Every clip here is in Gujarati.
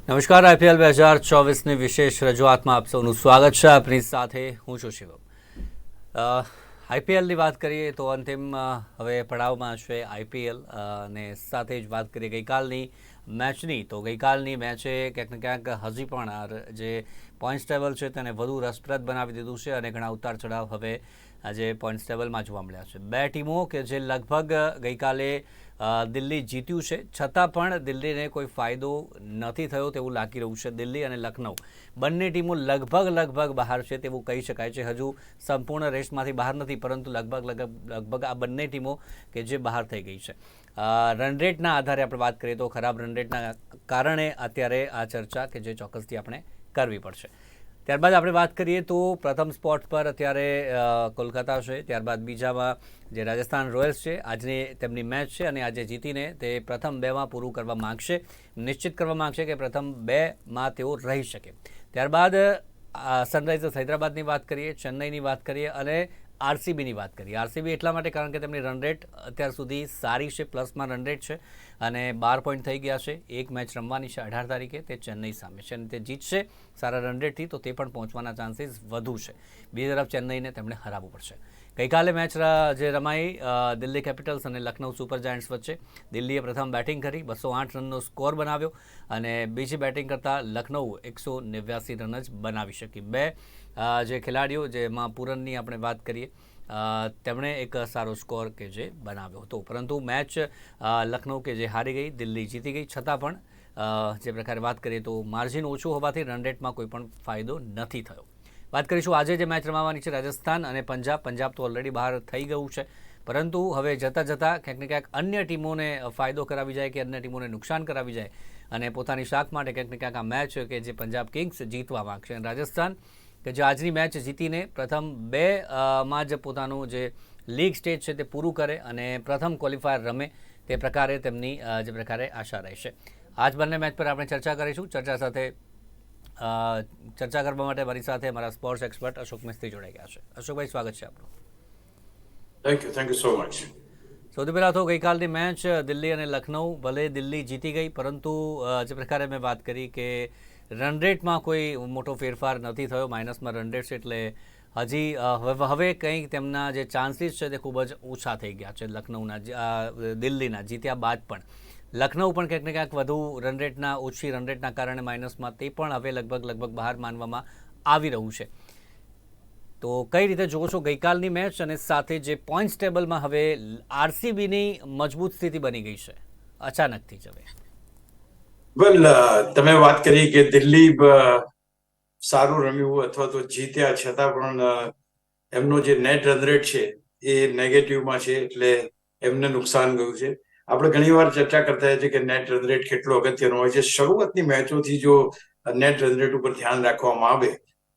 નમસ્કાર, આઈપીએલ 2024ની વિશેષ રજૂઆતમાં આપ સૌનું સ્વાગત છે. આપની સાથે હું છું શિવમ. આઈપીએલની વાત કરીએ તો અંતિમ હવે પડાવમાં છે આઈપીએલ, અને સાથે જ વાત કરીએ ગઈકાલની મેચની, તો ગઈકાલની મેચે ક્યાંક ને ક્યાંક હજી પણ જે પોઈન્ટ્સ ટેબલ છે તેને વધુ રસપ્રદ બનાવી દીધું છે, અને ઘણા ઉતાર ચઢાવ હવે આજે પોઈન્ટ્સ ટેબલમાં જોવા મળ્યા છે. બે ટીમો કે જે લગભગ ગઈકાલે દિલ્હી જીત્યું છે, છતાં પણ દિલ્હીને કોઈ ફાયદો નથી થયો તેવું લાગી રહ્યું છે. દિલ્હી અને લખનઉ બંને ટીમો લગભગ બહાર છે તેવું કહી શકાય છે. હજુ સંપૂર્ણ રેસમાંથી બહાર નથી, પરંતુ લગભગ આ બંને ટીમો કે જે બહાર થઈ ગઈ છે. રનરેટના આધારે આપણે વાત કરીએ તો ખરાબ રનરેટના કારણે અત્યારે આ ચર્ચા કે જે ચોક્કસથી આપણે કરવી પડશે. ત્યારબાદ આપણે વાત કરીએ તો પ્રથમ સ્પોટ પર અત્યારે કોલકાતા છે, ત્યારબાદ બીજામાં જે રાજસ્થાન રોયલ્સ છે. આજની તેમની મેચ છે અને આજે જીતીને તે પ્રથમ બેમાં પૂરું કરવા માગશે, નિશ્ચિત કરવા માગશે કે પ્રથમ બેમાં તેઓ રહી શકે. ત્યારબાદ સનરાઇઝર્સ હૈદરાબાદની વાત કરીએ, ચેન્નઈની વાત કરીએ અને આરસીબીની વાત કરીએ. આરસીબી એટલા માટે કારણ કે તેમની રનરેટ અત્યાર સુધી સારી છે, પ્લસમાં રનરેટ છે અને 12 પોઈન્ટ થઈ ગયા છે. એક મેચ રમવાની છે 18 તારીખે, તે ચેન્નઈ સામે છે અને તે જીતશે સારા રનરેટથી તો તે પણ પહોંચવાના ચાન્સીસ વધુ છે. બીજી તરફ ચેન્નઈને તેમણે હરાવવું પડશે. ગઈકાલે મેચ જે રમાઈ દિલ્હી કેપિટલ્સ અને લખનઉ સુપર જાયન્ટ્સ વચ્ચે, દિલ્હીએ પ્રથમ બેટિંગ કરી, 208 રનનો સ્કોર બનાવ્યો અને બીજી બેટિંગ કરતાં લખનઉ 189 રન જ બનાવી શકી. બે જે ખેલાડીઓ, જેમાં પૂરનની આપણે વાત કરીએ, તેમણે એક સારો સ્કોર કે જે બનાવ્યો હતો, પરંતુ મેચ લખનઉ કે જે હારી ગઈ, દિલ્હી જીતી ગઈ. છતાં પણ જે પ્રકારે વાત કરીએ તો માર્જિન ઓછું હોવાથી રનરેટમાં કોઈ પણ ફાયદો નથી થયો. વાત કરીશું આજે જે મેચ રમાવાની છે રાજસ્થાન અને પંજાબ. પંજાબ તો ઓલરેડી બહાર થઈ ગયું છે, પરંતુ હવે જતાં ક્યાંક ને ક્યાંક અન્ય ટીમોને ફાયદો કરાવી જાય કે અન્ય ટીમોને નુકસાન કરાવી જાય અને પોતાની શાખ માટે ક્યાંક ને ક્યાંક આ મેચ કે જે પંજાબ કિંગ્સ જીતવા માગશે. અને રાજસ્થાન કે જે આજની મેચ જીતીને પ્રથમ બેમાં જ પોતાનું જે લીગ સ્ટેજ છે તે પૂરું કરે અને પ્રથમ ક્વોલિફાયર રમે, તે પ્રકારે તેમની જે પ્રકારે આશા રહેશે. આજ બંને મેચ પર આપણે ચર્ચા કરીશું. ચર્ચા કરવા માટે મારી સાથે મારા સ્પોર્ટ્સ એક્સપર્ટ અશોક મિસ્ત્રી જોડાઈ ગયા છે. અશોકભાઈ, સ્વાગત છે આપનું. Thank you so much. સૌથી પહેલાં તો ગઈકાલની મેચ દિલ્હી અને લખનઉ, ભલે દિલ્હી જીતી ગઈ, પરંતુ જે પ્રકારે મેં વાત કરી કે રનરેટમાં કોઈ મોટો ફેરફાર નથી થયો, માઇનસમાં રનરેટ છે, એટલે હજી હવે કંઈક તેમના જે ચાન્સીસ છે તે ખૂબ જ ઓછા થઈ ગયા છે. દિલ્હીના જીત્યા બાદ પણ લખનઉ પણ ક્યાંક ને ક્યાંક વધુ ઓછી રનરેટના કારણે માઇનસમાં, તે પણ હવે લગભગ બહાર માનવામાં આવી રહ્યું છે. તો કઈ રીતે જોવો છો ગઈકાલની મેચ અને સાથે જે પોઈન્ટ્સ ટેબલમાં હવે આરસીબીની મજબૂત સ્થિતિ બની ગઈ છે અચાનકથી જ હવે? વેલ, તમે વાત કરી કે દિલ્હી સારું રમ્યું અથવા તો જીત્યા, છતાં પણ એમનો જે નેટ રન રેટ છે એ નેગેટિવમાં છે, એટલે એમને નુકસાન ગયું છે. આપણે ઘણીવાર ચર્ચા કરતા હોઈએ છીએ કે નેટ રન રેટ કેટલો અગત્યનો હોય છે. શરૂઆતની મેચોથી જો નેટ રન રેટ ઉપર ધ્યાન રાખવામાં આવે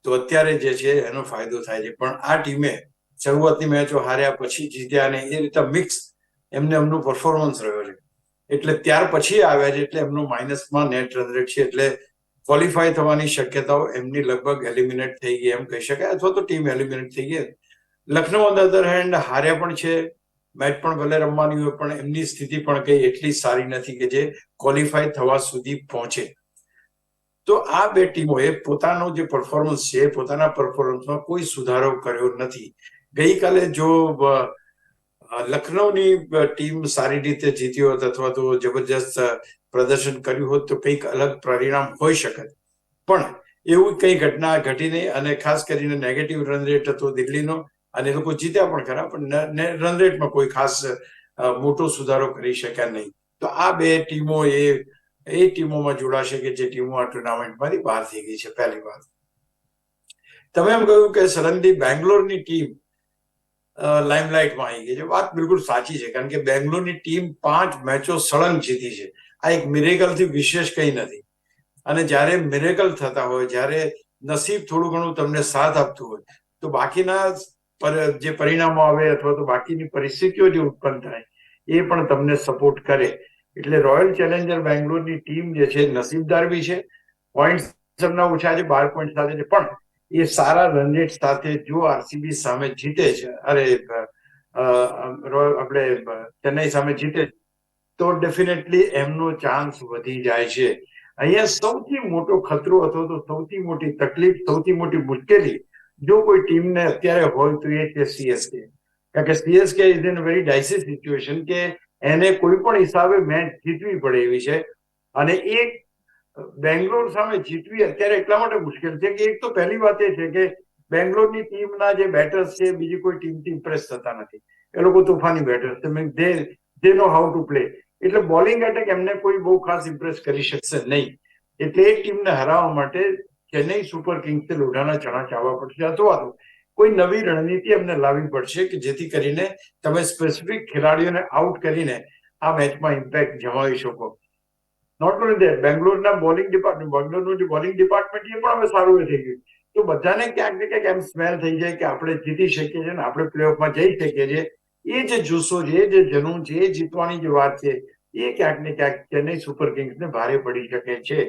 તો અત્યારે જે છે એનો ફાયદો થાય છે. પણ આ ટીમે શરૂઆતની મેચો હાર્યા પછી જીત્યા અને એ રીતે મિક્સ એમનું પરફોર્મન્સ રહ્યો છે, એટલે ત્યાર પછી આવ્યા છે, એટલે એમનું માઇનસમાં નેટ રન રેટ છે, એટલે ક્વોલિફાય થવાની શક્યતાઓ એમની લગભગ એલિમિનેટ થઈ ગઈ એમ કહી શકાય, અથવા તો ટીમ એલિમિનેટ થઈ ગઈ. Lucknow on the other hand હાર્યા પણ છે, મેચ પણ ભલે રમવાની હોય, પણ એમની સ્થિતિ પણ કઈ એટલી સારી નથી કે જે ક્વોલિફાય થવા સુધી પહોંચે. તો આ બે ટીમોએ પોતાનો જે પરફોર્મન્સ છે, પોતાના પરફોર્મન્સમાં કોઈ સુધારો કર્યો નથી. ગઈકાલે જો લખનઉની ટીમ સારી રીતે જીતી હોત અથવા તો જબરજસ્ત પ્રદર્શન કર્યું હોત તો કંઈક અલગ પરિણામ હોઈ શકત, પણ એવું કંઈ ઘટના ઘટી નહીં. અને ખાસ કરીને નેગેટિવ રન રેટ હતો દિલ્હીનો, અને એ લોકો જીત્યા પણ ખરા, પણ રન રેટમાં કોઈ ખાસ મોટો સુધારો કરી શક્યા નહીં. તો આ બે ટીમો એ ટીમોમાં જોડાશે કે જે ટીમો આ ટુર્નામેન્ટમાંથી બહાર થઈ ગઈ છે. પહેલી વાત, તમે એમ કહ્યું કે સડનલી બેંગ્લોરની ટીમ લાઇમલાઇટમાં આવી ગઈ છે. વાત બિલકુલ સાચી છે, કારણ કે બેંગ્લોરની ટીમ 5 મેચો સળંગ જીતી છે. આ એક મિરેકલથી વિશેષ કંઈ નથી. અને જ્યારે મિરેકલ થતા હોય, જ્યારે નસીબ થોડું ઘણું તમને સાથ આપતું હોય, તો બાકીના જે પરિણામો આવે અથવા તો બાકીની પરિસ્થિતિઓ જે ઉત્પન્ન થાય એ પણ તમને સપોર્ટ કરે. એટલે રોયલ ચેલેન્જર બેંગ્લોરની ટીમ જે છે નસીબદાર બી છે. પોઈન્ટ એમના ઓછા છે, 12 પોઈન્ટ સાથે છે, પણ એ સારા રન રેટ સાથે જો આરસીબી સામે જીતે છે, આપણે ચેન્નઈ સામે જીતે, તો ડેફિનેટલી એમનો ચાન્સ વધી જાય છે. અહીંયા સૌથી મોટો ખતરો અથવા તો સૌથી મોટી તકલીફ, સૌથી મોટી મુશ્કેલી જો કોઈ ટીમને અત્યારે હોય તો એ છે સીએસકે. કારણ કે CSK is in very dicey situation કે એને કોઈ પણ હિસાબે મેચ જીતવી પડે એવી છે. અને એ બેંગ્લોર સામે જીતવી અત્યારે એટલા માટે મુશ્કેલ છે કે એક તો પહેલી વાત એ છે કે બેંગ્લોરની ટીમના જે બેટર્સ છે બીજી કોઈ ટીમથી ઇમ્પ્રેસ થતા નથી. એ લોકો તોફાની બેટર્સ છે, દે નો હાઉ ટુ પ્લે. એટલે બોલિંગ એટેક એમને કોઈ બહુ ખાસ ઇમ્પ્રેસ કરી શકશે નહીં. એટલે એ ટીમને હરાવવા માટે ચેન્નઈ સુપર કિંગ્સે લોઢાના ચણા ચાવવા પડશે અથવા તો કોઈ નવી રણનીતિ એમને લાવવી પડશે કે જેથી કરીને તમે સ્પેસિફિક ખેલાડીઓને આઉટ કરીને આ મેચમાં ઇમ્પેક્ટ જમાવી શકો. નોટ ઓનલી ધેટ, બેંગ્લોરના બેંગ્લોરનું જે બોલિંગ ડિપાર્ટમેન્ટ એ પણ હવે સારું થઈ ગયું. તો બધાને ક્યાંક ને ક્યાંક એમ સ્મેલ થઈ જાય કે આપણે જીતી શકીએ છીએ ને આપણે પ્લેઓફમાં જઈ શકીએ છીએ. એ જે જુસ્સો છે, એ જે જનૂન છે, એ જીતવાની જે વાત છે, એ ક્યાંક ને ક્યાંક ચેન્નઈ સુપર કિંગ્સને ભારે પડી શકે છે.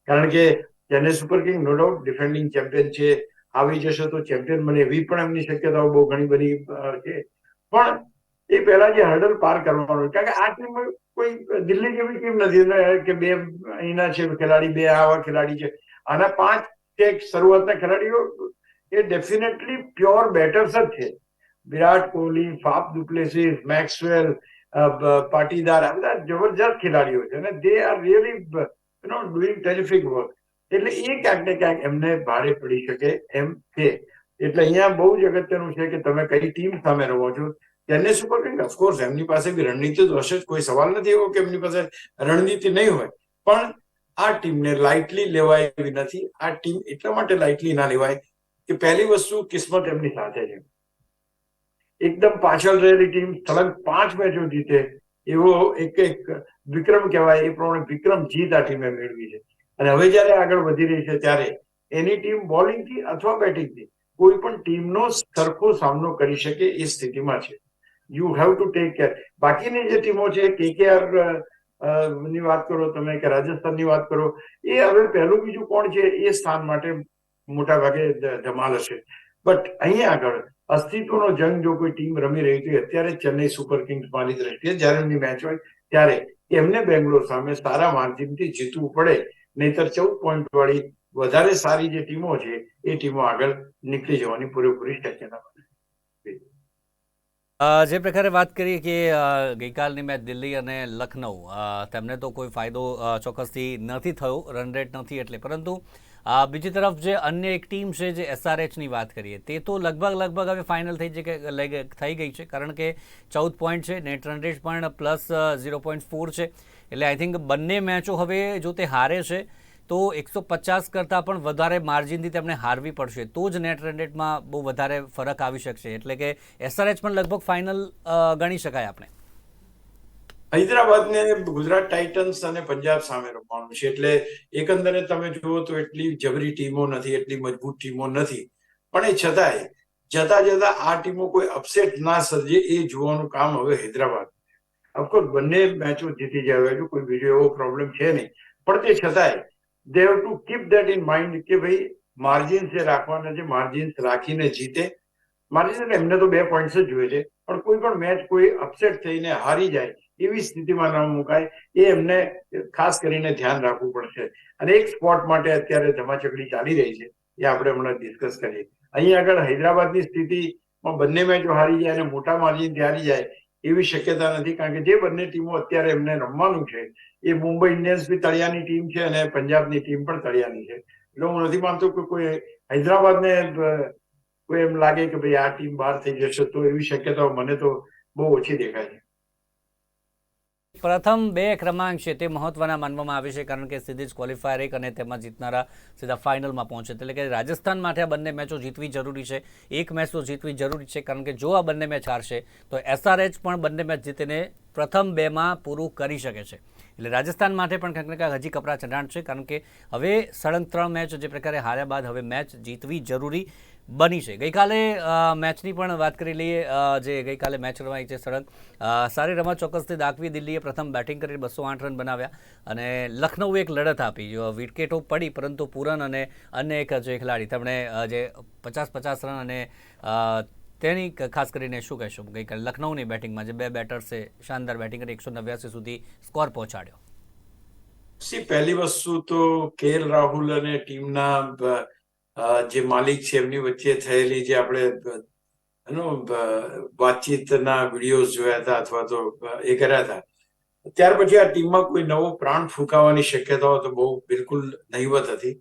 કારણ કે Chennai super king no doubt defending champion છે, આવી જશે તો ચેમ્પિયન બને એવી પણ એમની શક્યતાઓ બહુ ઘણી બધી છે. પણ એ પહેલા જે હર્ડલ પાર કરવાનું, કારણ કે આ ટીમ કોઈ દિલ્હી જેવી ટીમ નથી કે બે અહીંના છે ખેલાડી, બે આવા ખેલાડી છે. આના 5 શરૂઆતના ખેલાડીઓ એ ડેફિનેટલી પ્યોર બેટર્સ જ છે. વિરાટ કોહલી, ફાફ ડુપ્લેસિસ, મેક્સવેલ, પાટીદાર, આ બધા જબરજસ્ત ખેલાડીઓ છે અને they are really doing terrific work. એટલે એ ક્યાંક ને ક્યાંક એમને ભારે પડી શકે એમ છે. એટલે અહીંયા બહુ જ અગત્યનું છે કે તમે કઈ ટીમ સામે રહો છો. ચેન્નઈ સુપર કિંગ ઓફકોર્સ એમની પાસે બી રણનીતિ તો હશે જ, કોઈ સવાલ નથી એવો કે એમની પાસે રણનીતિ નહીં હોય. પણ આ ટીમને લાઇટલી લેવાય એવી નથી. આ ટીમ એટલા માટે લાઇટલી ના લેવાય કે પહેલી વસ્તુ કિસ્મત એમની સાથે છે. એકદમ પાછળ રહેલી ટીમ સલગ 5 મેચો જીતે એવો એક વિક્રમ કહેવાય, એ પ્રમાણે વિક્રમ જીત આ ટીમે મેળવી છે. અને હવે જયારે આગળ વધી રહી છે ત્યારે એની ટીમ બોલિંગથી અથવા બેટિંગથી કોઈ પણ ટીમનો સરખો સામનો કરી શકે એ સ્થિતિમાં છે. You have to take care. બાકીની જે ટીમો છે, કેકેઆર ની વાત કરો તમે કે રાજસ્થાનની વાત કરો, એ હવે પહેલું બીજું કોણ છે એ સ્થાન માટે મોટા ભાગે ધમાલ હશે. બટ અહીંયા આગળ અસ્તિત્વનો જંગ જો કોઈ ટીમ રમી રહી હતી અત્યારે ચેન્નઈ સુપર કિંગ્સ મારી દ્રષ્ટિએ જ્યારે એમની મેચ હોય ત્યારે એમને બેંગ્લોર સામે સારા માર્જિનથી જીતવું પડે. નહીતર 14 પોઈન્ટ વાળી વધારે સારી જે ટીમો છે એ ટીમો આગળ નીકળી જવાની પૂરેપૂરી શક્યતા છે. જે પ્રકારે વાત કરીએ કે ગઈકાલની મેચ દિલ્હી અને લખનઉ, તેમને તો કોઈ ફાયદો ચોક્કસથી નથી થયો, રન રેટ નથી એટલે. પરંતુ બીજી તરફ જે અન્ય એક ટીમ છે જે એસઆરએચની વાત કરીએ, તે તો લગભગ હવે ફાઇનલ થઈ ગઈ છે. કારણ કે 14 પોઈન્ટ છે, નેટ રન રેટ પણ પ્લસ 0.4 છે. એટલે આઈ થિંક બંને મેચો હવે જો તે હારે છે તો 150 કરતાં પણ વધારે માર્જિનથી તેમને હારવી પડશે, તો જ નેટ રન રેટમાં બહુ વધારે ફરક આવી શકશે. એટલે કે એસઆરએચ પણ લગભગ ફાઇનલ ગણી શકાય આપણે. હૈદરાબાદને ગુજરાત ટાઇટન્સ અને પંજાબ સામે રમવાનું છે. એટલે એકંદરે તમે જુઓ તો એટલી જબરી ટીમો નથી, એટલી મજબૂત ટીમો નથી. પણ એ છતાંય જતા આ ટીમો કોઈ અપસેટ ના સર્જે એ જોવાનું કામ હવે હૈદરાબાદ. ઓફકોર્સ બંને મેચો જીતી જાય એટલે કોઈ બીજો એવો પ્રોબ્લેમ છે નહીં. પણ તે છતાંય they have to keep that in mind કે ભાઈ માર્જિન્સ એ રાખવાના છે, માર્જિન્સ રાખીને જીતે. માર્જિન એમને તો 2 પોઈન્ટ્સ જ જોઈએ છે, પણ કોઈ પણ મેચ કોઈ અપસેટ થઈને હારી જાય એવી સ્થિતિમાં ન મુકાય, એ એમને ખાસ કરીને ધ્યાન રાખવું પડશે. અને એક સ્પોટ માટે અત્યારે ધમાચકડી ચાલી રહી છે, એ આપણે હમણાં ડિસ્કસ કરીએ. અહીં આગળ હૈદરાબાદની સ્થિતિમાં બંને મેચો હારી જાય અને મોટા માર્જિનથી હારી જાય એવી શક્યતા નથી. કારણ કે જે બંને ટીમો અત્યારે એમને રમવાનું છે એ મુંબઈ ઇન્ડિયન્સ બી તળિયાની ટીમ છે અને પંજાબની ટીમ પણ તળિયાની છે. એટલે હું નથી માનતો કે કોઈ હૈદરાબાદને કોઈ એમ લાગે કે ભાઈ આ ટીમ બહાર થઈ જશે, તો એવી શક્યતાઓ મને તો બહુ ઓછી દેખાય છે. પ્રથમ 2 ક્રમાંક છે તે મહત્વના માનવામાં આવે છે, કારણ કે સીધી જ ક્વોલિફાયર 1 અને તેમાં જીતનારા સીધા ફાઇનલમાં પહોંચે. એટલે કે રાજસ્થાન માટે આ બંને મેચો જીતવી જરૂરી છે. એક મેચ તો જીતવી જરૂરી છે, કારણ કે જો આ બંને મેચ હારશે તો એસઆરએચ પણ બંને મેચ જીતીને પ્રથમ 2માં પૂરું કરી શકે છે. એટલે રાજસ્થાન માટે પણ કંઈક ને કંઈક હજી કપરા ચઢાણ છે, કારણ કે હવે સળંગ 3 મેચ જે પ્રકારે હાર્યા બાદ હવે મેચ જીતવી જરૂરી બની છે. ગઈકાલે મેચની પણ વાત કરી લઈએ. જે ગઈકાલે મેચ રમાઈ છે સળંગ, સારી રમત ચોક્કસથી દાખવી. દિલ્હીએ પ્રથમ બેટિંગ કરી 208 રન બનાવ્યા અને લખનઉએ એક લડત આપી. વિકેટો પડી, પરંતુ પૂરન અને અન્ય એક જે ખેલાડી તેમણે જે 50 રન અને તેની ખાસ કરીને શું કહેશો ગઈકાલે લખનઉની બેટિંગમાં જે 2 બેટર્સે શાનદાર બેટિંગ કરી 189 સુધી સ્કોર પહોંચાડ્યો? પહેલી વસ્તુ તો કેએલ રાહુલ અને ટીમના જે માલિક છે એમની વચ્ચે થયેલી જે આપણે વાતચીતના વિડીયોઝ જોયા હતા અથવા તો એ કર્યા હતા, ત્યાર પછી આ ટીમમાં કોઈ નવો પ્રાણ ફૂંકાવાની શક્યતાઓ તો બહુ બિલકુલ નહીવત હતી.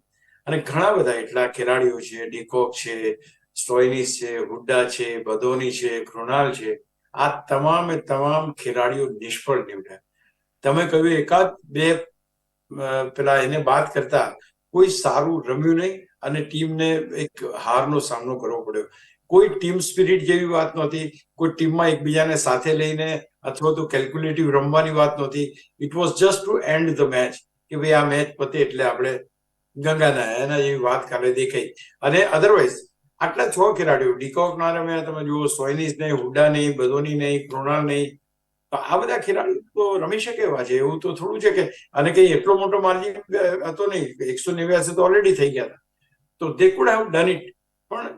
અને ઘણા બધા એટલા ખેલાડીઓ છે, ડીકોક છે, સ્ટોઇનિસ છે, હુડ્ડા છે, બદોની છે, કૃણાલ છે, આ તમામે તમામ ખેલાડીઓ નિષ્ફળ નીવડ્યા. તમે કહ્યું એકાદ બે પેલા એને બાદ કરતા કોઈ સારું રમ્યું નહીં અને ટીમને એક હારનો સામનો કરવો પડ્યો. કોઈ ટીમ સ્પિરિટ જેવી વાત નહોતી, કોઈ ટીમમાં એકબીજાને સાથે લઈને અથવા તો કેલ્ક્યુલેટિવ રમવાની વાત નહોતી. It was just to end the match, કે ભાઈ આ મેચ પતે એટલે આપણે ગંગાના એના જેવી વાત કાલે દેખાઈ. અને અધરવાઇઝ આટલા 6 ખેલાડીઓ, ડીકોક ના રમ્યા, તમે જુઓ, સોઇનિસ નહીં, હુડા નહીં, બદોની નહીં, કૃણાલ નહીં, તો આ બધા ખેલાડીઓ તો રમી શકે એવા છે. એવું તો થોડું છે કે, અને કઈ એટલો મોટો માર્જિન હતો નહીં, 189 તો ઓલરેડી થઈ ગયા હતા, તો દે કુડ હેવ ડન ઇટ, પણ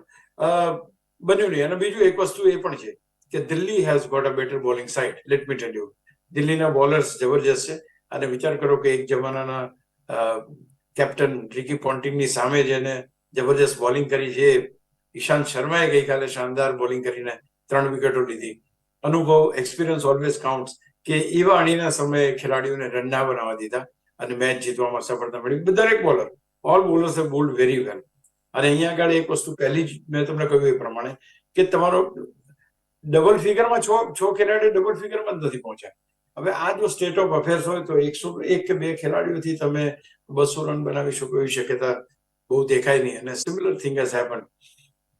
બન્યું નહીં. અને બીજું એક વસ્તુ એ પણ છે કે Delhi has got a better bowling side. Let me tell you, દિલ્હીના બોલર્સ જબરજસ્ત છે. અને વિચાર કરો કે એક જમાનાના કેપ્ટન રિકી પોન્ટિંગની સામે જેને જબરજસ્ત બોલિંગ કરી છે, ઈશાંત શર્માએ ગઈકાલે શાનદાર બોલિંગ કરીને 3 વિકેટો લીધી. અનુભવ, એક્સપિરિયન્સ ઓલવેઝ કાઉન્ટ્સ, કે એવા અણીના સમયે ખેલાડીઓને રન ના બનાવવા દીધા અને મેચ જીતવામાં સફળતા મળી. દરેક bowler, all bowlers have bold very well. અને અહીંયા આગળ એક વસ્તુ પહેલી જ મેં તમને કહ્યું એ પ્રમાણે કે તમારો ડબલ ફિગરમાં છ ખેલાડીઓ ડબલ ફિગરમાં જ નથી પહોંચ્યા. હવે આ જો સ્ટેટ ઓફ અફેર્સ હોય તો 101 કે 2 ખેલાડીઓથી તમે 200 રન બનાવી શકો એવી શક્યતા બહુ દેખાય નહીં. અને સિમિલર થિંગ હેઝ હેપન.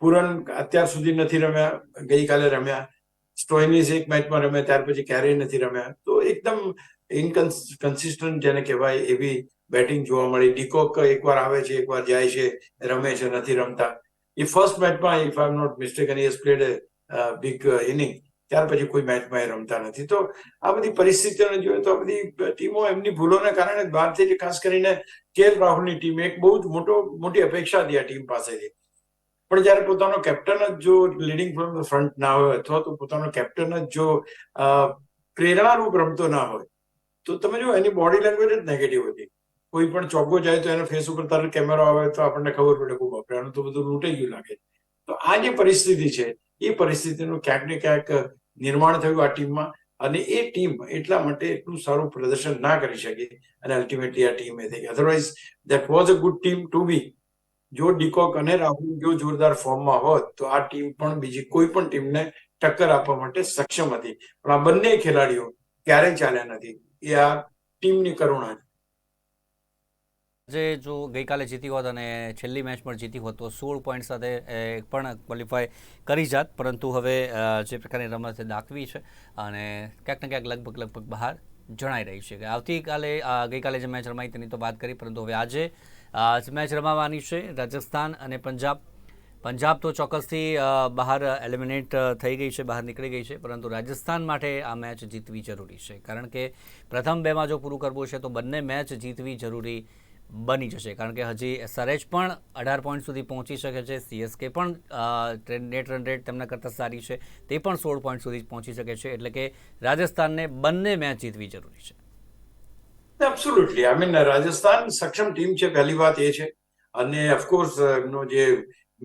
પૂરન અત્યાર સુધી નથી રમ્યા, ગઈકાલે રમ્યા. સ્ટોઇનિસ એક મેચમાં રમ્યા, ત્યાર પછી ક્યારેય નથી રમ્યા. તો એકદમ ઇનકન્સિસ્ટન્ટ જેને કહેવાય એવી બેટિંગ જોવા મળી. ડીકોક એકવાર આવે છે, એકવાર જાય છે, રમે છે, નથી રમતા. એ ફર્સ્ટ મેચમાં, if I am not mistaken, he has played big inning. ત્યાર પછી કોઈ મેચમાં એ રમતા નથી. તો આ બધી પરિસ્થિતિઓને જોઈએ તો આ બધી ટીમો એમની ભૂલોને કારણે જ બહાર થઈ છે. ખાસ કરીને કેએલ રાહુલની ટીમ, એક બહુ જ મોટી અપેક્ષા હતી આ ટીમ પાસેથી. પણ જયારે પોતાનો કેપ્ટન જ જો લીડિંગ ફ્રોમ ધ ફ્રન્ટ ના હોય, અથવા તો પોતાનો કેપ્ટન જ જો પ્રેરણારૂપ રમતો ના હોય, તો તમે જો એની બોડી લેંગ્વેજ જ નેગેટિવ હતી. કોઈ પણ ચોગ્ગો જાય તો એના ફેસ ઉપર તરત કેમેરો આવે તો આપણને ખબર પડે કે બાપરે, આનું તો બધું લૂંટાઈ ગયું લાગે. તો આ જે પરિસ્થિતિ છે, એ પરિસ્થિતિનું ક્યાંક ને ક્યાંક નિર્માણ થયું આ ટીમમાં. અને એ ટીમ એટલા માટે એટલું સારું પ્રદર્શન ના કરી શકી અને અલ્ટિમેટલી આ ટીમ એ થઈ. Otherwise that was a good team to be. જો ડીકોક અને રાહુલ જો જોરદાર ફોર્મમાં હોત તો આ ટીમ પણ બીજી કોઈ પણ ટીમને ટક્કર આપવા માટે સક્ષમ હતી. પણ આ બંને ખેલાડીઓ ક્યારેય ચાલ્યા નથી. એ આ ટીમની કરુણા છે. જે જો ગઈકાલે જીતી હોત અને છેલ્લી મેચ પણ જીતી હોત તો 16 પોઈન્ટ સાથે પણ ક્વોલિફાય કરી જાત. પરંતુ હવે જે પ્રકારની રમત દાખવી છે અને ક્યાંક ને ક્યાંક લગભગ બહાર જણાઈ રહી છે. કે આવતીકાલે ગઈકાલે જે મેચ રમાઈ તેની તો વાત કરી, પરંતુ હવે આજે મેચ રમાવાની છે રાજસ્થાન અને પંજાબ. પંજાબ તો ચોક્કસથી બહાર એલિમિનેટ થઈ ગઈ છે, બહાર નીકળી ગઈ છે, પરંતુ રાજસ્થાન માટે આ મેચ જીતવી જરૂરી છે. કારણ કે પ્રથમ બેમાં જો પૂરું કરવું છે તો બંને મેચ જીતવી જરૂરી બની જશે. કારણ કે હજી એસઆરએચ પણ 18 પોઈન્ટ સુધી પહોંચી શકે છે, સીએસકે પણ નેટ રન રેટ તેમના કરતાં સારી છે, તે પણ 16 પોઈન્ટ સુધી પહોંચી શકે છે. એટલે કે રાજસ્થાનને બંને મેચ જીતવી જરૂરી છે. એબ્સોલ્યુટલી, આઈ મીન રાજસ્થાન સક્ષમ ટીમ છે, પહેલી વાત એ છે. અને ઓફકોર્સ એમનો જે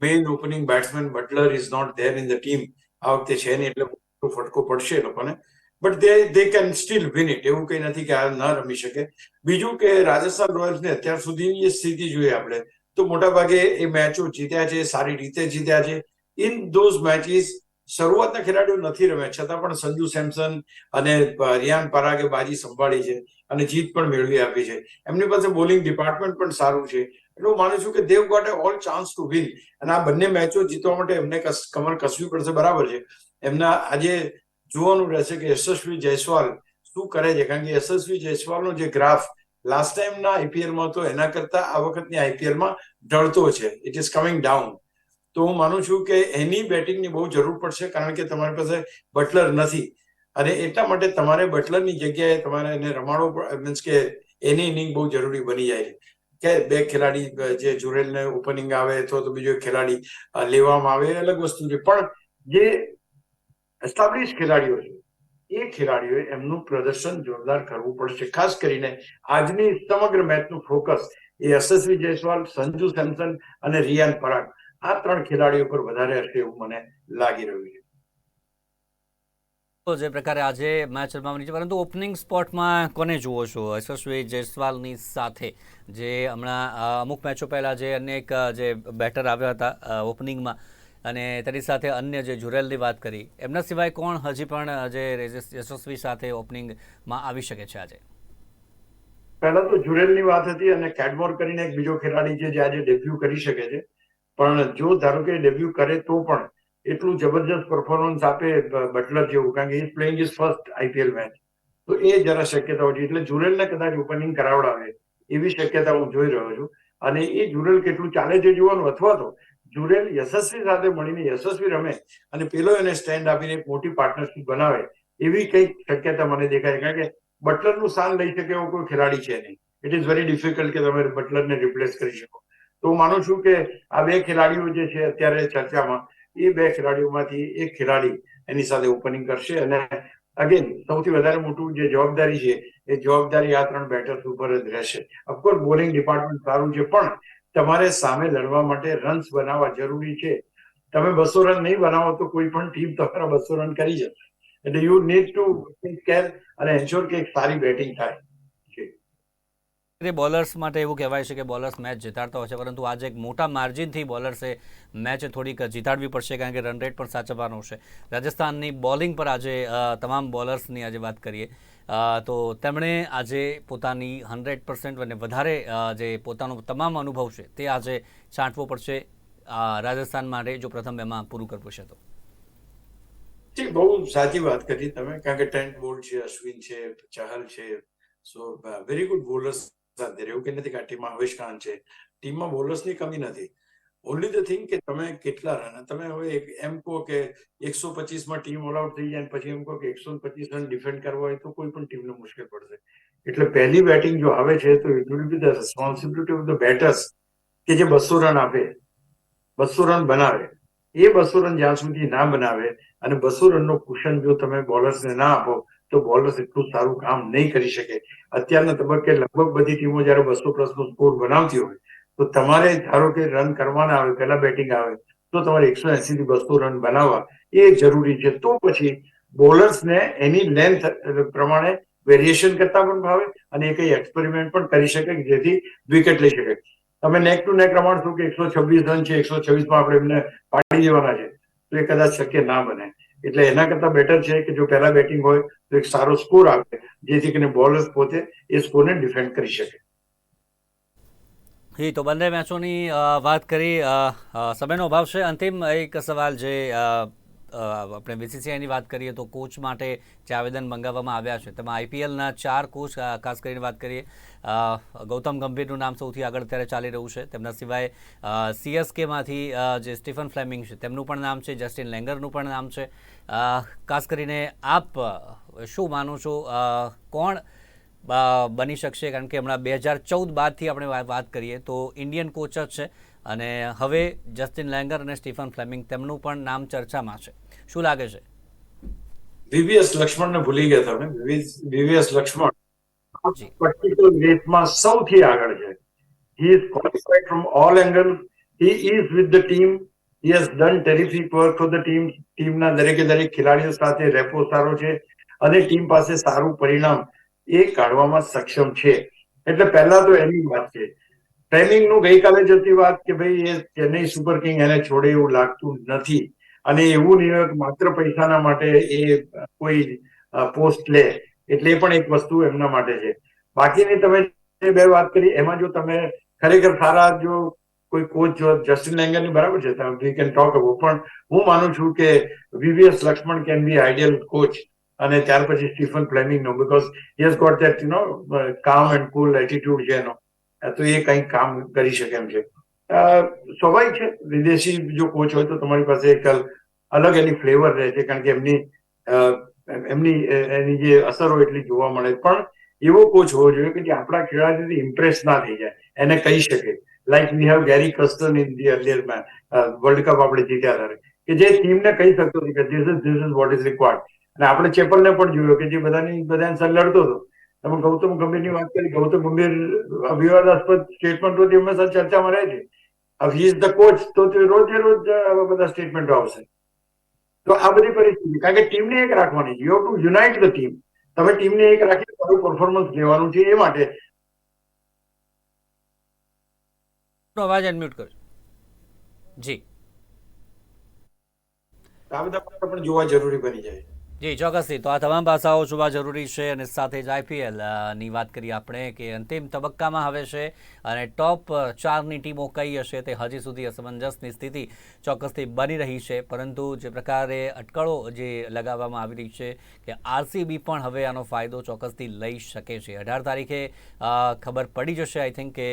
main opening batsman Buttler is not there in the team, આ વખતે છે નહીં, એટલે ફટકો પડશે એ લોકોને. But they can still win it. એવું કંઈ નથી કે આ ન રમી શકે. બીજું કે રાજસ્થાન રોયલ્સને અત્યાર સુધીની સ્થિતિ જોઈએ આપણે તો મોટાભાગે એ મેચો જીત્યા છે, સારી રીતે જીત્યા છે. ઇન ધોઝ મેચીસ શરૂઆતના ખેલાડીઓ નથી રમ્યા, છતાં પણ સંજુ સેમસન અને રિયાન પરાગે બાજી સંભાળી છે અને જીત પણ મેળવી આપી છે. એમની પાસે બોલિંગ ડિપાર્ટમેન્ટ પણ સારું છે. એટલે હું માનું છું કે they've got all chance to win. અને આ બંને મેચો જીતવા માટે એમને કમર કસવી પડશે, બરાબર છે. એમના આજે જોવાનું રહેશે કે યશસ્વી જયસ્વાલ શું કરે છે. કારણ કે યશસ્વી જયસ્વાલનો જે ગ્રાફ લાસ્ટ ટાઈમના આઈપીએલમાં તો એના કરતા આ વખતની આઈપીએલમાં ઢળતો છે. It is coming down. તો હું માનું છું કે એની બેટિંગની બહુ જરૂર પડશે, કારણ કે તમારી પાસે બટલર નથી. અને એટલા માટે તમારે બટલરની જગ્યાએ તમારે એને રમાડવો, મીન્સ કે એની ઇનિંગ બહુ જરૂરી બની જાય છે. કે બે ખેલાડી જે જુરેલને ઓપનિંગ આવે અથવા તો બીજો ખેલાડી લેવામાં આવે, એ અલગ વસ્તુ છે. પણ જે એસ્ટાબ્લિશ ખેલાડીઓ છે એ ખેલાડીઓએ એમનું પ્રદર્શન જોરદાર કરવું પડશે. ખાસ કરીને આજની સમગ્ર મેચનું ફોકસ એ યશસ્વી જયસ્વાલ, સંજુ સેમસન અને રિયાન પરાગ આ 3 ખેલાડીઓ પર વધારે હશે એવું મને લાગી રહ્યું છે. તો જે પ્રકારે આજે મેચ રમવાની છે, પરંતુ ઓપનિંગ સ્પોટમાં કોને જુઓ છો યશસ્વી જયસ્વાલની સાથે? જે હમણાં અમુક મેચો પહેલાં જે અન્ય એક જે બેટર આવ્યા હતા ઓપનિંગમાં, અને તેની સાથે અન્ય જે જુરેલની વાત કરી, એમના સિવાય કોણ હજી પણ જે યશસ્વી સાથે ઓપનિંગમાં આવી શકે છે આજે? પહેલા તો જુરેલની વાત હતી અને કેડમોર કરીને એક બીજો ખેલાડી છે જે આજે ડેબ્યુ કરી શકે છે. પણ જો ધારો કે ડેબ્યુ કરે તો પણ એટલું જબરજસ્ત પરફોર્મન્સ આપે બટલર જેવું, કારણ કે is playing is first IPL match, તો એ જરા શક્યતાઓ છે. એટલે જુરેલને કદાચ ઓપનિંગ કરાવડાવે એવી શક્યતા હું જોઈ રહ્યો છું. અને એ જુરેલ કેટલું ચાલે છે જોવાનું, અથવા તો જુરેલ યશસ્વી સાથે મળીને યશસ્વી રમે અને પેલો એને સ્ટેન્ડ આપીને એક મોટી પાર્ટનરશિપ બનાવે એવી કંઈક શક્યતા મને દેખાય. કારણ કે બટલરનું સ્થાન લઈ શકે એવો કોઈ ખેલાડી છે નહીં. ઇટ ઇઝ વેરી ડિફિકલ્ટ કે તમે બટલરને રિપ્લેસ કરી શકો. તો હું માનું છું કે આ 2 ખેલાડીઓ જે છે અત્યારે ચર્ચામાં, એ 2 ખેલાડીઓમાંથી એક ખેલાડી એની સાથે ઓપનિંગ કરશે. અને અગેન સૌથી વધારે મોટું જે જવાબદારી છે એ જવાબદારી આ 3 બેટર્સ ઉપર જ રહેશે. ઓફકોર્સ બોલિંગ ડિપાર્ટમેન્ટ સારું છે, પણ તમારે સામે લડવા માટે રન્સ બનાવવા જરૂરી છે. તમે 200 રન નહીં બનાવો તો કોઈ પણ ટીમ તમારા 200 રન કરી જશે. એટલે you need to take care અને એન્શ્યોર કે એક સારી બેટિંગ થાય. બોલર્સ માટે એવું કહેવાય છે કે બોલર્સ મેચ જીતાડતા હોય છે, પરંતુ આજે એક મોટા માર્જિનથી બોલર્સે મેચ થોડીક જીતાડવી પડશે, કારણ કે રન રેટ પણ સાચવવાનો છે. રાજસ્થાનની બોલિંગ પર આજે તમામ બોલર્સની આજે વાત કરીએ તો તેમણે આજે પોતાની 100% અને વધારે જે પોતાનો તમામ અનુભવ છે તે આજે છાંટવો પડશે રાજસ્થાન માટે, જો પ્રથમ એમાં પૂરું કરવું છે તો. બહુ સાચી વાત કરી તમે, કારણ કે ટ્રેન્ટ બોલ્ટ છે, અશ્વિન છે, ચહલ છે, સો વેરી ગુડ બોલર્સ સાથે. એવું કે નથી કે આ ટીમમાં આવેશ ખાન છે, ટીમમાં બોલર્સની કમી નથી. ઓનલી ધ થિંગ કે તમે કેટલા રન, તમે હવે એમ કહો કે 125માં ટીમ ઓલ આઉટ થઈ જાય પછી એમ કહો કે 125 રન ડિફેન્ડ કરવા હોય તો કોઈ પણ ટીમને મુશ્કેલ પડશે. એટલે પહેલી બેટિંગ જો આવે છે તો it will be the responsibility of the betters કે જે 200 રન આપે, 200 રન બનાવે. એ 200 રન જ્યાં સુધી ના બનાવે અને 200 રનનો કુશન જો તમે બોલર્સને ના આપો તો બોલર્સ એટલું સારું કામ નહીં કરી શકે. અત્યારના તબક્કે લગભગ બધી ટીમો જયારે 200+ સ્કોર બનાવતી હોય તો તમારે ધારો કે રન કરવાના આવે, પહેલા બેટિંગ આવે તો તમારે 180 થી 200 રન બનાવવા એ જરૂરી છે. તો પછી બોલર્સને એની લેન્થ પ્રમાણે વેરિએશન કરતા પણ ભાવે અને એ કઈ એક્સપેરિમેન્ટ પણ કરી શકે જેથી વિકેટ લઈ શકે. તમે નેક ટુ નેક રમાડશો કે 126 રન છે, 126માં આપણે એમને પાડી દેવાના છે, તો એ કદાચ શક્ય ના બને. એટલે એના કરતા બેટર છે કે જો પહેલા બેટિંગ હોય તો એક સારો સ્કોર આવે જેથી કરીને બોલર્સ પોતે એ સ્કોરને ડિફેન્ડ કરી શકે. તો બંને મેચોની વાત કરી, સમયનો અભાવ છે. અંતિમ એક સવાલ, જે આપણે બીસીસીઆઈની વાત કરીએ તો કોચ માટે જે આવેદન મંગાવવામાં આવ્યા છે તેમાં આઈપીએલના 4 કોચ, ખાસ કરીને વાત કરીએ ગૌતમ ગંભીરનું નામ સૌથી આગળ અત્યારે ચાલી રહ્યું છે. તેમના સિવાય સીએસકેમાંથી જે સ્ટીફન ફ્લેમિંગ છે તેમનું પણ નામ છે, જસ્ટિન લેંગરનું પણ નામ છે. ખાસ કરીને આપ શું માનો છો, કોણ બની શકશે? કારણ કે હમણાં 2014 બાદથી આપણે વાત કરીએ તો ઇન્ડિયન કોચ જ છે, અને હવે જસ્ટિન લેંગર અને સ્ટીફન ફ્લેમિંગ તેમનું પણ નામ ચર્ચામાં છે. શું લાગે છે? વીવીએસ લક્ષ્મણને ભૂલી ગયા તમે. વીવીએસ લક્ષ્મણ જી, પર્ટિક્યુલર રેસમાં સૌથી આગળ છે. He is qualified from all angles. He is with the team. He has done terrific work for the team. ટીમના દરેકે દરેક ખેલાડીઓ સાથે રેપો સારો છે અને ટીમ પાસે સારું પરિણામ એ કાઢવામાં સક્ષમ છે. એટલે પહેલા તો એની વાત છે. ફ્લેમિંગનું ગઈકાલે જતી વાત કે ભાઈ એ ચેન્નઈ સુપર કિંગ એને છોડે એવું લાગતું નથી, અને એવું નહીં માત્ર પૈસાના માટે એ કોઈ પોસ્ટ લે, એટલે એ પણ એક વસ્તુ એમના માટે છે. બાકીની તમે જે 2 વાત કરી એમાં જો તમે ખરેખર સારા જો કોઈ કોચ જો જસ્ટિન લેંગરની બરાબર છે, વી કેન ટોક અબાઉટ, પણ હું માનું છું કે VVS Laxman can be ideal coach, અને ત્યાર પછી સ્ટીફન ફ્લેમિંગનો, because he has got that calm and cool attitude છે એનો, તો એ કંઈક કામ કરી શકે એમ છે. સ્વાભાવિક છે, વિદેશી જો કોચ હોય તો તમારી પાસે એક અલગ એની ફ્લેવર રહે છે, કારણ કે એની જે અસરો એટલી જોવા મળે. પણ એવો કોચ હોવો જોઈએ કે જે આપણા ખેલાડીથી ઇમ્પ્રેસ ના થઈ જાય, એને કહી શકે. Like we have Gary Kirsten in the earlier World Cup આપણે જીત્યા ત્યારે, કે જે ટીમને કહી શકતો કે this is what is required. અને આપણે ચેપલને પણ જોયો કે જે બધાની સાથે લડતો હતો. તમે ગૌતમ ગંભીરની વાત કરી, ગૌતમ ગંભીર વિવાદાસ્પદ સ્ટેટમેન્ટો હંમેશા ચર્ચામાં રહે છે. હવે હી ઇઝ ધ કોચ, તો તે રોજે રોજ આવા બધા સ્ટેટમેન્ટો આવશે. તો આ બધી પરિસ્થિતિ, કારણ કે ટીમને એક રાખવાની છે. You have to unite the team. તમે ટીમને એક રાખી સારું પરફોર્મન્સ લેવાનું છે. એ માટે અવાજ અનમ્યુટ કરજો. જી આ બધા પાસા પણ જોવા જરૂરી બની જાય. જી ચોક્કસથી. તો આ તમામ પાસાઓ જોવા જરૂરી છે અને સાથે જ IPL ની વાત કરીએ આપણે કે અંતિમ તબક્કામાં હવે છે અને ટોપ 4ની ટીમો કઈ હશે તે હજી સુધી અસમંજસની સ્થિતિ ચોક્કસથી બની રહી છે. પરંતુ જે પ્રકારે અટકળો જે લગાવવામાં આવી રહી છે કે RCB પણ હવે આનો ફાયદો ચોક્કસથી લઈ શકે છે. 18 તારીખે ખબર પડી જશે આઈ થિંક કે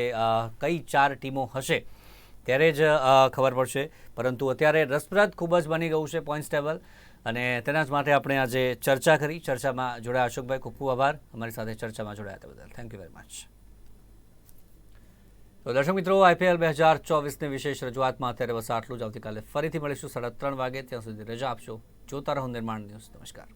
કઈ 4 ટીમો હશે ત્યારે જ ખબર પડશે. પરંતુ અત્યારે રસપ્રદ ખૂબ જ બની ગયું છે પોઈન્ટ્સ ટેબલ અને તેના જ માટે આપણે આજે ચર્ચા કરી. ચર્ચામાં જોડાયા અશોકભાઈ, ખૂબ ખૂબ આભાર અમારી સાથે ચર્ચામાં જોડાયા તે બદલ. Thank you very much. તો દર્શક મિત્રો, IPL 2024ની વિશેષ રજૂઆતમાં અત્યારે બસ આટલું જ. આવતીકાલે ફરીથી મળીશું 3:30 વાગે. ત્યાં સુધી રજા આપશો. જોતા રહો નિર્માણ ન્યૂઝ. નમસ્કાર.